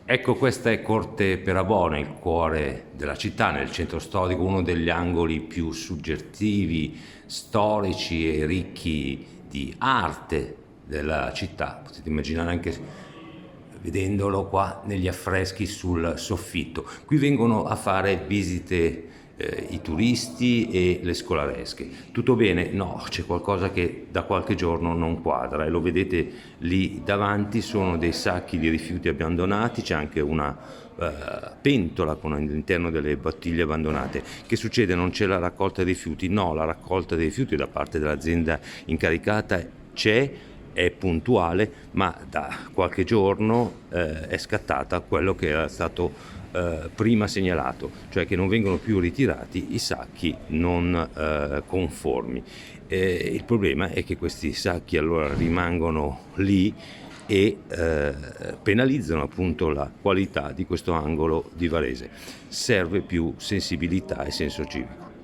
Ecco, questa è Corte Perabona, il cuore della città, nel centro storico, uno degli angoli più suggettivi, storici e ricchi di arte della città. Potete immaginare anche vedendolo qua negli affreschi sul soffitto. Qui vengono a fare visite i turisti e le scolaresche. Tutto bene? No, c'è qualcosa che da qualche giorno non quadra e lo vedete lì davanti, sono dei sacchi di rifiuti abbandonati, c'è anche una pentola con all'interno delle bottiglie abbandonate. Che succede? Non c'è la raccolta dei rifiuti? No, la raccolta dei rifiuti da parte dell'azienda incaricata c'è, è puntuale, ma da qualche giorno è scattata quello che era stato prima segnalato, cioè che non vengono più ritirati i sacchi non conformi. Il problema è che questi sacchi allora rimangono lì e penalizzano appunto la qualità di questo angolo di Varese. Serve più sensibilità e senso civico.